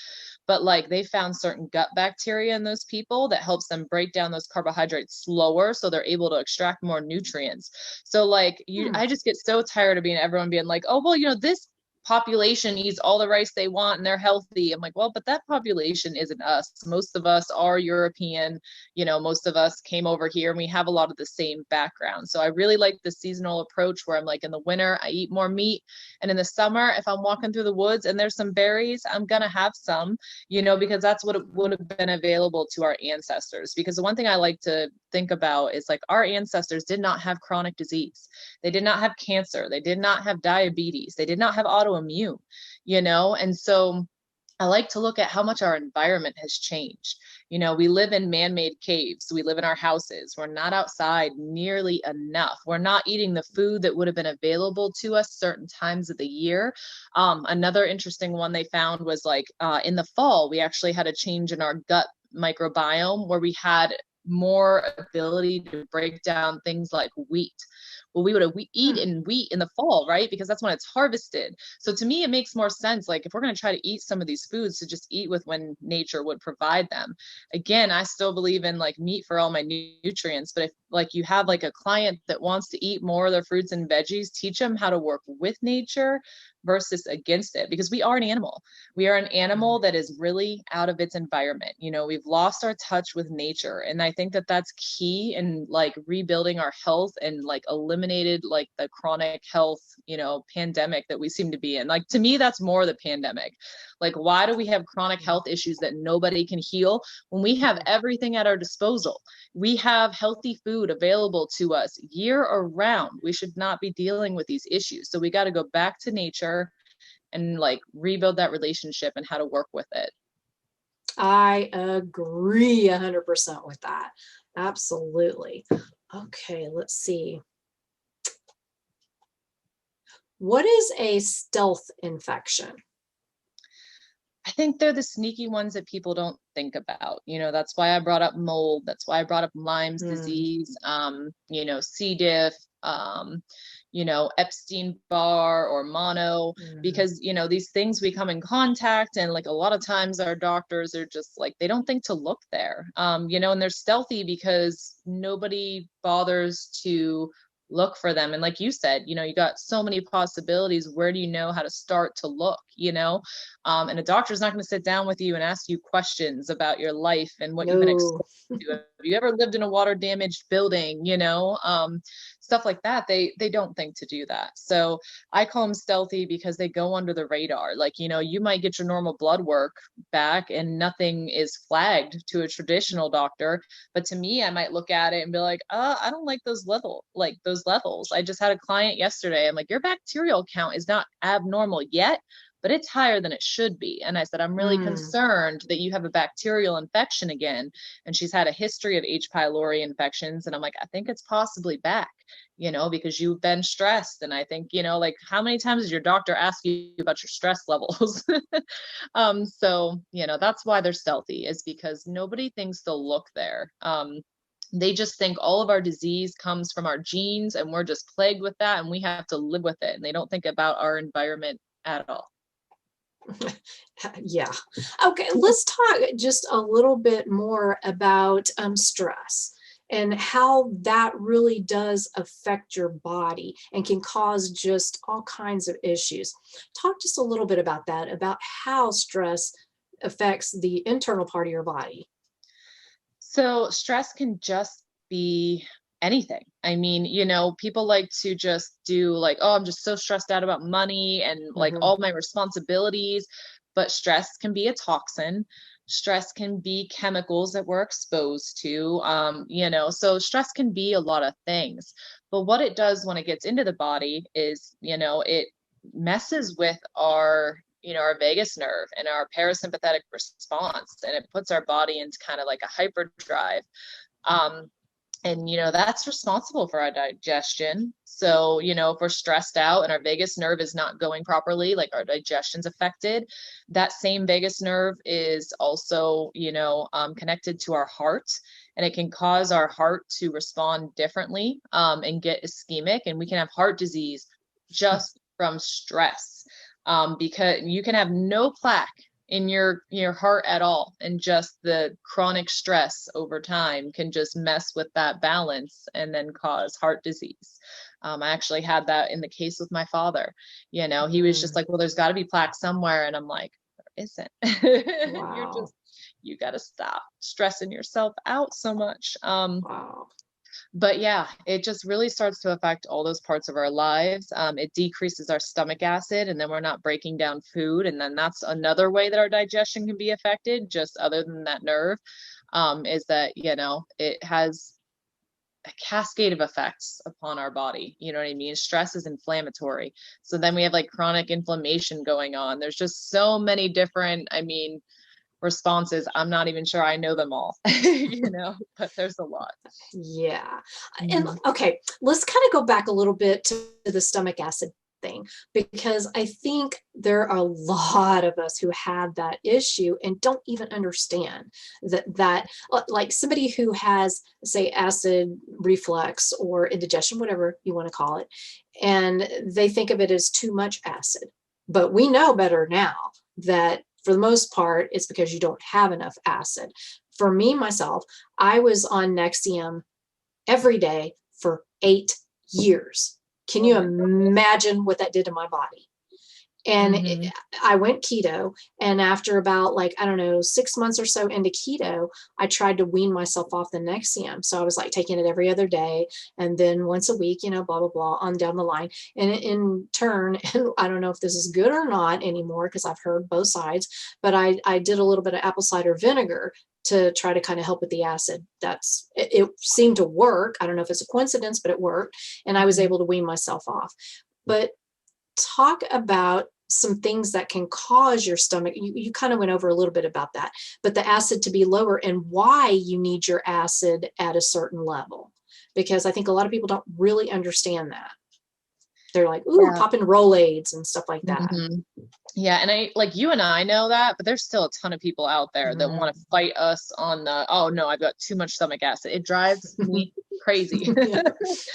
S2: but like they found certain gut bacteria in those people that helps them break down those carbohydrates slower, so they're able to extract more nutrients. So like I just get so tired of everyone being like, oh well, you know, this population eats all the rice they want and they're healthy. I'm like, well, but that population isn't us. Most of us are European, you know, most of us came over here and we have a lot of the same background. So I really like the seasonal approach where I'm like, in the winter, I eat more meat. And in the summer, if I'm walking through the woods and there's some berries, I'm going to have some, you know, because that's what it would have been available to our ancestors. Because the one thing I like to think about is like our ancestors did not have chronic disease. They did not have cancer. They did not have diabetes. They did not have autoimmune, you know? And so I like to look at how much our environment has changed. You know, we live in man-made caves. We live in our houses. We're not outside nearly enough. We're not eating the food that would have been available to us certain times of the year. Another interesting one they found was like in the fall, we actually had a change in our gut microbiome where we had more ability to break down things like wheat. Well, we would eat in wheat in the fall, right? Because that's when it's harvested. So to me, it makes more sense. Like if we're going to try to eat some of these foods, to just eat with when nature would provide them. Again, I still believe in like meat for all my nutrients, but if like you have like a client that wants to eat more of their fruits and veggies, teach them how to work with nature versus against it, because we are an animal. We are an animal that is really out of its environment. You know, we've lost our touch with nature. And I think that that's key in like rebuilding our health and like eliminated like the chronic health, you know, pandemic that we seem to be in. Like to me, that's more the pandemic. Like, why do we have chronic health issues that nobody can heal when we have everything at our disposal? We have healthy food available to us year around. We should not be dealing with these issues. So we got to go back to nature and like rebuild that relationship and how to work with it.
S1: I agree 100% with that. Absolutely. Okay, let's see. What is a stealth infection?
S2: I think they're the sneaky ones that people don't think about. You know, that's why I brought up mold. That's why I brought up Lyme's disease, you know, C-diff, you know, Epstein-Barr or mono, because, you know, these things we come in contact, and like a lot of times our doctors are just like, they don't think to look there, you know, and they're stealthy because nobody bothers to look for them. And like you said, you know, you got so many possibilities. Where do you know how to start to look, you know? And a doctor's not going to sit down with you and ask you questions about your life and what you've been exposed to. Have you ever lived in a water damaged building, you know? stuff like that, they don't think to do that. So I call them stealthy because they go under the radar. Like, you know, you might get your normal blood work back and nothing is flagged to a traditional doctor, but to me, I might look at it and be like, I don't like those levels. I just had a client yesterday. I'm like, your bacterial count is not abnormal yet, but it's higher than it should be. And I said, I'm really concerned that you have a bacterial infection again. And she's had a history of H. pylori infections. And I'm like, I think it's possibly back, you know, because you've been stressed. And I think, you know, like, how many times does your doctor ask you about your stress levels? So, you know, that's why they're stealthy, is because nobody thinks to look there. They just think all of our disease comes from our genes and we're just plagued with that and we have to live with it. And they don't think about our environment at all.
S1: Yeah. Okay. Let's talk just a little bit more about stress and how that really does affect your body and can cause just all kinds of issues. Talk just a little bit about that, about how stress affects the internal part of your body.
S2: So stress can just be anything. I mean, you know, people like to just do like, oh, I'm just so stressed out about money and like all my responsibilities, but stress can be a toxin. Stress can be chemicals that we're exposed to, you know, so stress can be a lot of things. But what it does when it gets into the body is, you know, it messes with our, you know, our vagus nerve and our parasympathetic response, and it puts our body into kind of like a hyperdrive. And, you know, that's responsible for our digestion. So, you know, if we're stressed out and our vagus nerve is not going properly, like our digestion's affected, that same vagus nerve is also, you know, connected to our heart, and it can cause our heart to respond differently and get ischemic, and we can have heart disease just from stress, because you can have no plaque in your heart at all, and just the chronic stress over time can just mess with that balance and then cause heart disease. I actually had that in the case with my father. You know, he was just like, well, there's got to be plaque somewhere, and I'm like, there isn't.
S1: Wow.
S2: You got to stop stressing yourself out so much.
S1: Wow.
S2: But yeah, it just really starts to affect all those parts of our lives. It decreases our stomach acid, and then we're not breaking down food. And then that's another way that our digestion can be affected, just other than that nerve, is that, you know, it has a cascade of effects upon our body. You know what I mean? Stress is inflammatory. So then we have like chronic inflammation going on. There's just so many different, I mean, responses. I'm not even sure I know them all, you know, but there's a lot.
S1: Yeah. And okay, let's kind of go back a little bit to the stomach acid thing, because I think there are a lot of us who have that issue and don't even understand that like somebody who has, say, acid reflux or indigestion, whatever you want to call it, and they think of it as too much acid. But we know better now that for the most part, it's because you don't have enough acid. For me, myself, I was on Nexium every day for 8 years. Can you imagine what that did to my body? And I went keto, and after about, like, I don't know, 6 months or so into keto, I tried to wean myself off the Nexium. So I was like taking it every other day and then once a week, you know, blah, blah, blah, on down the line. And in turn, and I don't know if this is good or not anymore, because I've heard both sides, but I did a little bit of apple cider vinegar to try to kind of help with the acid. It seemed to work. I don't know if it's a coincidence, but it worked. And I was able to wean myself off. But talk about some things that can cause your stomach. You kind of went over a little bit about that, but the acid to be lower and why you need your acid at a certain level, because I think a lot of people don't really understand that. They're like, ooh, popping Rolaids and stuff like that.
S2: Yeah. And I, like, you and I know that, but there's still a ton of people out there that want to fight us on the, oh no, I've got too much stomach acid. It drives me crazy.
S1: Yeah.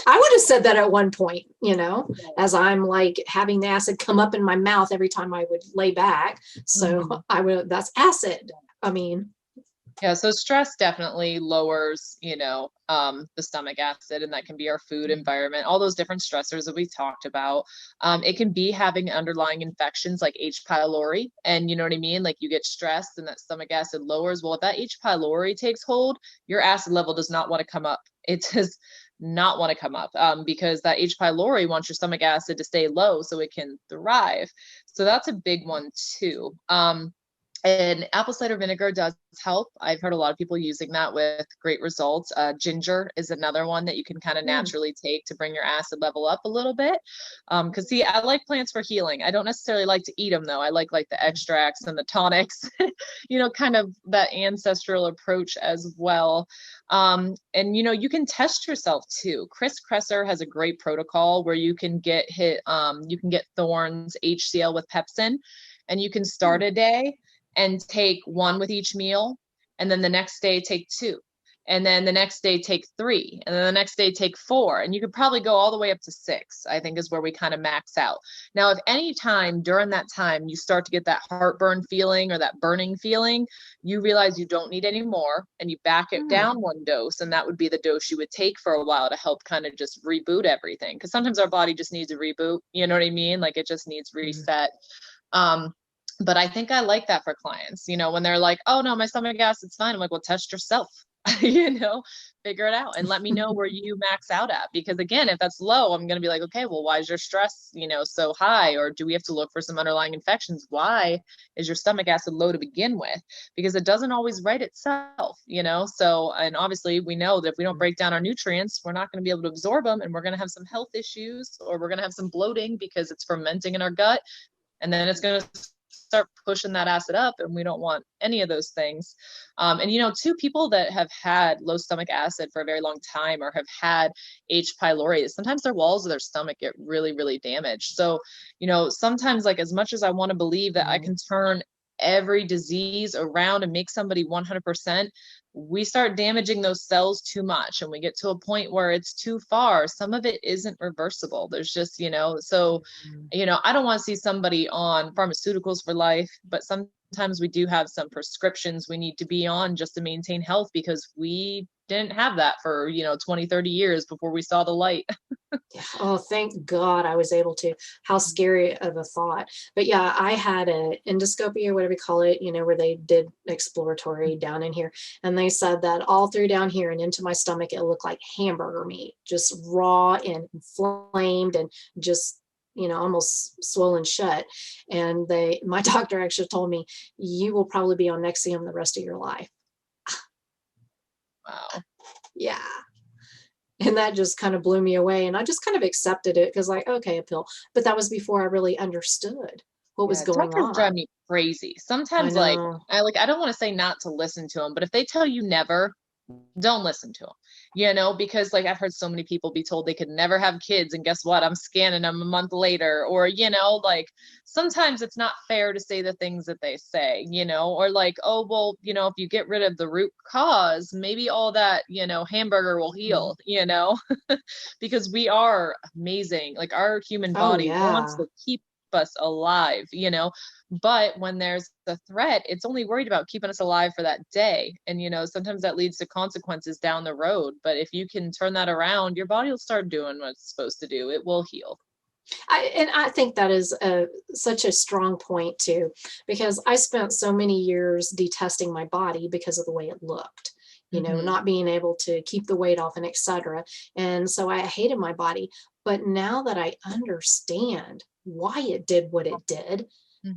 S1: I would have said that at one point, you know, as I'm like having the acid come up in my mouth every time I would lay back. So that's acid. I mean,
S2: yeah, so stress definitely lowers, you know, the stomach acid, and that can be our food environment, all those different stressors that we talked about. It can be having underlying infections like H. pylori, and you know what I mean? Like, you get stressed and that stomach acid lowers. Well, if that H. pylori takes hold, your acid level does not want to come up it does not want to come up, because that H. pylori wants your stomach acid to stay low so it can thrive. So that's a big one too. And apple cider vinegar does help. I've heard a lot of people using that with great results. Ginger is another one that you can kind of naturally take to bring your acid level up a little bit. Because see, I like plants for healing. I don't necessarily like to eat them though. I like the extracts and the tonics, you know, kind of that ancestral approach as well. And you know, you can test yourself too. Chris Kresser has a great protocol where you can get you can get Thorne's HCl with pepsin, and you can start a day and take 1 with each meal. And then the next day take 2. And then the next day take 3. And then the next day take 4. And you could probably go all the way up to 6, I think is where we kind of max out. Now, if any time during that time you start to get that heartburn feeling or that burning feeling, you realize you don't need any more and you back it down 1 dose. And that would be the dose you would take for a while to help kind of just reboot everything. Because sometimes our body just needs a reboot. You know what I mean? Like it just needs reset. But I think I like that for clients, you know, when they're like, oh no, my stomach acid's fine. I'm like, well, test yourself, you know, figure it out and let me know where you max out at. Because again, if that's low, I'm going to be like, okay, well, why is your stress, you know, so high? Or do we have to look for some underlying infections? Why is your stomach acid low to begin with? Because it doesn't always right itself, you know? So, and obviously we know that if we don't break down our nutrients, we're not going to be able to absorb them, and we're going to have some health issues, or we're going to have some bloating because it's fermenting in our gut. And then it's going to start pushing that acid up, and we don't want any of those things. And you know, too, people that have had low stomach acid for a very long time or have had H. pylori, sometimes their walls of their stomach get really, really damaged. So, you know, sometimes, like, as much as I want to believe that I can turn every disease around and make somebody 100%, we start damaging those cells too much, and we get to a point where it's too far. Some of it isn't reversible. There's just, you know, so, you know, I don't want to see somebody on pharmaceuticals for life, but sometimes we do have some prescriptions we need to be on just to maintain health, because we didn't have that for, you know, 20, 30 years before we saw the light.
S1: Oh, thank God I was able to. How scary of a thought. But yeah, I had a endoscopy, or whatever you call it, you know, where they did exploratory down in here. And they said that all through down here and into my stomach, it looked like hamburger meat, just raw and inflamed and just, you know, almost swollen shut. And my doctor actually told me, you will probably be on Nexium the rest of your life.
S2: Wow.
S1: Yeah. And that just kind of blew me away. And I just kind of accepted it because, like, okay, a pill. But that was before I really understood what was going
S2: Doctors drive
S1: on.
S2: me crazy.
S1: I
S2: Sometimes,
S1: know.
S2: I don't want to say not to listen to them, but if they tell you never, don't listen to them, you know, because like I've heard so many people be told they could never have kids, and guess what? I'm scanning them a month later. Or, you know, like sometimes it's not fair to say the things that they say, you know, or like, oh, well, you know, if you get rid of the root cause, maybe all that, you know, hamburger will heal, you know, because we are amazing. Like our human
S1: Oh,
S2: body wants
S1: yeah.
S2: to keep us alive, you know, but when there's a threat, it's only worried about keeping us alive for that day. And, you know, sometimes that leads to consequences down the road. But if you can turn that around, your body will start doing what it's supposed to do. It will heal.
S1: I think that is such a strong point too, because I spent so many years detesting my body because of the way it looked, you know, not being able to keep the weight off and etc. And so I hated my body. But now that I understand why it did what it did,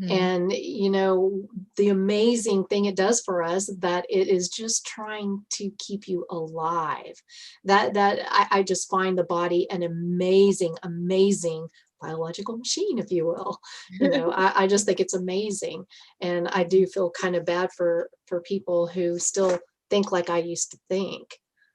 S1: and you know, the amazing thing it does for us, that it is just trying to keep you alive, I just find the body an amazing biological machine, if you will. You know, I just think it's amazing. And I do feel kind of bad for people who still think like I used to think,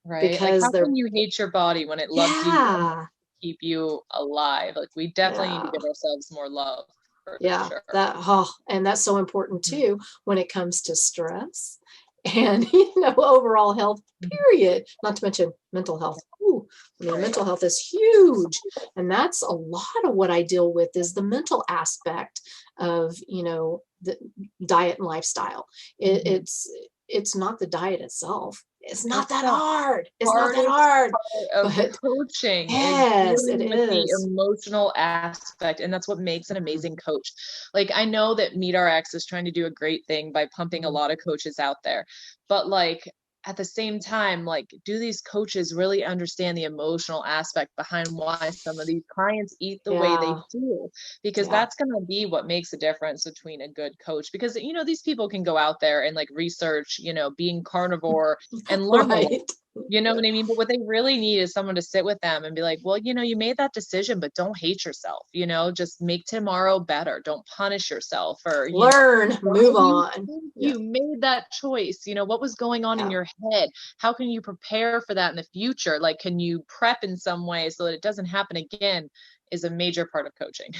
S2: Right. Like,
S1: because
S2: how
S1: they're,
S2: can you hate your body when it loves you so much
S1: yeah,
S2: to keep you alive? Like, we definitely need to
S1: yeah.
S2: give ourselves more love for
S1: Yeah,
S2: sure.
S1: that, oh, and that's so important
S2: Mhm.
S1: too when it comes to stress and, you know, overall health, period. Not to mention mental health. Ooh, I mean,
S2: Right.
S1: mental health is huge. And that's a lot of what I deal with, is the mental aspect of, you know, the diet and lifestyle. It's not the diet itself. It's not
S2: It's
S1: that
S2: the
S1: hard. It's not that
S2: hardest
S1: hard.
S2: part of
S1: But
S2: coaching is
S1: yes, it
S2: dealing with the
S1: is.
S2: emotional aspect, and that's what makes an amazing coach. Like, I know that MeatRx is trying to do a great thing by pumping a lot of coaches out there, but like, at the same time, like, do these coaches really understand the emotional aspect behind why some of these clients eat the way they
S1: Yeah.
S2: do? Because
S1: Yeah.
S2: that's going to be what makes a difference between a good coach. Because, these people can go out there and like research, being carnivore and learn a lot.
S1: Right.
S2: You know what I mean? But what they really need is someone to sit with them and be like, well, you made that decision, but don't hate yourself, just make tomorrow better. Don't punish yourself or,
S1: Learn,
S2: why
S1: move
S2: you
S1: on.
S2: think
S1: Yeah.
S2: you made that choice? What was going on in
S1: Yeah.
S2: your head? How can you prepare for that in the future? Like, can you prep in some way so that it doesn't happen again? Is a major part of coaching.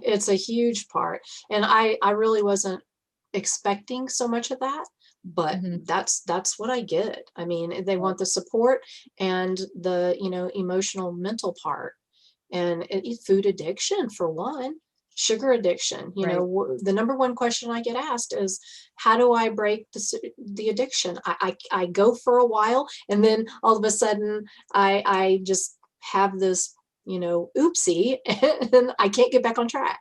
S1: It's a huge part. And I really wasn't expecting so much of that, but
S2: Hmm.
S1: that's what I get. I mean, they want the support and the, emotional, mental part. And food addiction, for one, sugar addiction.
S2: Right.
S1: The number one question I get asked is, how do I break the addiction? I go for a while, and then all of a sudden I just have this, oopsie, and I can't get back on track.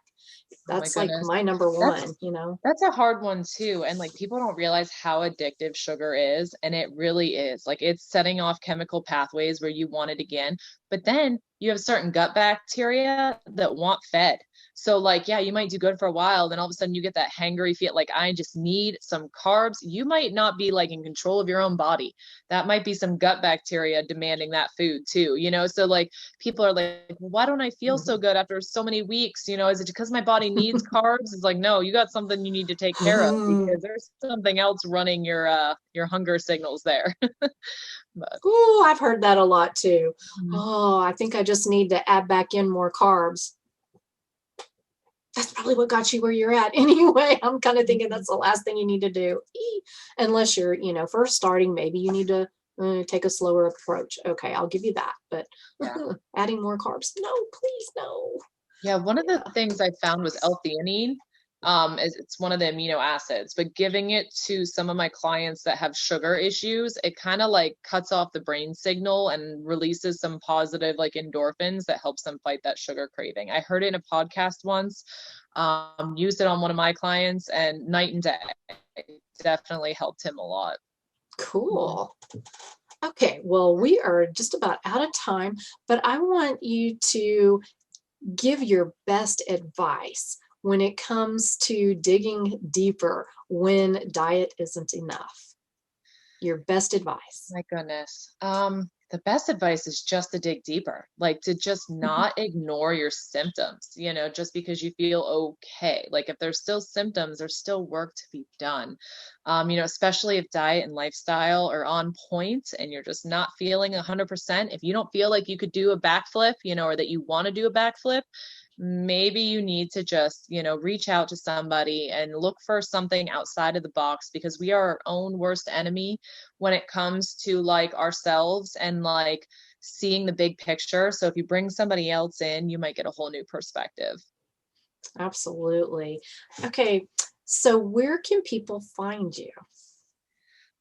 S2: Oh my
S1: That's like
S2: goodness.
S1: my number
S2: That's
S1: one.
S2: That's a hard one too. And like people don't realize how addictive sugar is. And it really is. Like it's setting off chemical pathways where you want it again. But then you have certain gut bacteria that want fed. So like, yeah, you might do good for a while. Then all of a sudden you get that hangry feel like I just need some carbs. You might not be like in control of your own body. That might be some gut bacteria demanding that food too, So like people are like, well, why don't I feel so good after so many weeks? Is it because my body needs carbs? It's like, no, you got something you need to take care of because there's something else running your hunger signals there. But
S1: Oh, I've heard that a lot too.
S2: mhm.
S1: Oh, I think I just need to add back in more carbs. That's probably what got you where you're at anyway. I'm kind of thinking that's the last thing you need to do. Unless you're, first starting, maybe you need to take a slower approach. Okay, I'll give you that. But
S2: Yeah.
S1: adding more carbs, no, please, no.
S2: Yeah, one of the
S1: Yeah.
S2: things I found was L-theanine. Is it's one of the amino acids, but giving it to some of my clients that have sugar issues, it kind of like cuts off the brain signal and releases some positive like endorphins that helps them fight that sugar craving. I heard it in a podcast once, used it on one of my clients, and night and day. It definitely helped him a lot.
S1: Cool. Okay, well, we are just about out of time, but I want you to give your best advice when it comes to digging deeper when diet isn't enough. Your best advice.
S2: My goodness. The best advice is just to dig deeper, like to just not ignore your symptoms, just because you feel okay. Like if there's still symptoms, there's still work to be done. Especially if diet and lifestyle are on point and you're just not feeling 100%. If you don't feel like you could do a backflip, or that you want to do a backflip, maybe you need to just, reach out to somebody and look for something outside of the box because we are our own worst enemy when it comes to like ourselves and like seeing the big picture. So if you bring somebody else in, you might get a whole new perspective.
S1: Absolutely. Okay, so where can people find you?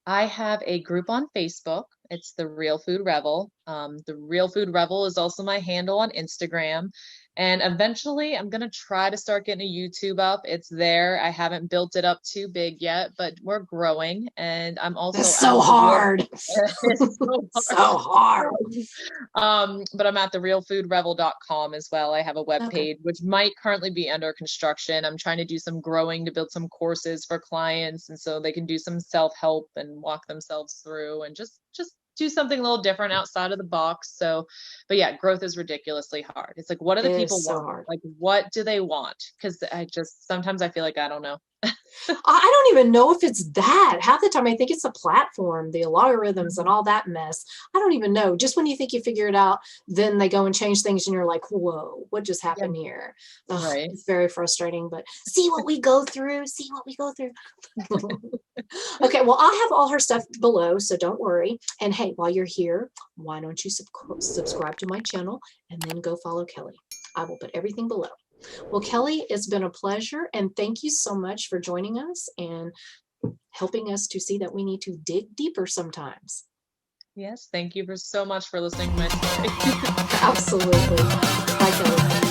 S2: I have a group on Facebook. It's the Real Food Rebel. The Real Food Rebel is also my handle on Instagram. And eventually I'm going to try to start getting a YouTube up. It's there. I haven't built it up too big yet, but we're growing. And I'm also
S1: That's
S2: at
S1: so
S2: the Real
S1: hard.
S2: It's so
S1: So
S2: hard.
S1: hard.
S2: But I'm at therealfoodrebel.com as well. I have a web
S1: Okay.
S2: page, which might currently be under construction. I'm trying to do some growing to build some courses for clients. And so they can do some self-help and walk themselves through and just do something a little different outside of the box. So, but yeah, growth is ridiculously hard. It's like, what do the
S1: It
S2: people
S1: is so
S2: want?
S1: hard.
S2: Like, what do they want? Because sometimes I feel like I don't know.
S1: I don't even know if it's that. Half the time I think it's the platform, the algorithms and all that mess. I don't even know. Just when you think you figure it out, then they go and change things and you're like, whoa, what just
S2: Yeah,
S1: happened here? Ugh,
S2: right.
S1: it's very frustrating, but see what we go through. See what we go through. Okay, well, I'll have all her stuff below, so don't worry. And hey, while you're here, why don't you subscribe to my channel and then go follow Kelly? I will put everything below. Well, Kelly, it's been a pleasure, and thank you so much for joining us and helping us to see that we need to dig deeper sometimes.
S2: Yes, thank you so much for listening to my story.
S1: Absolutely. Bye, Kelly.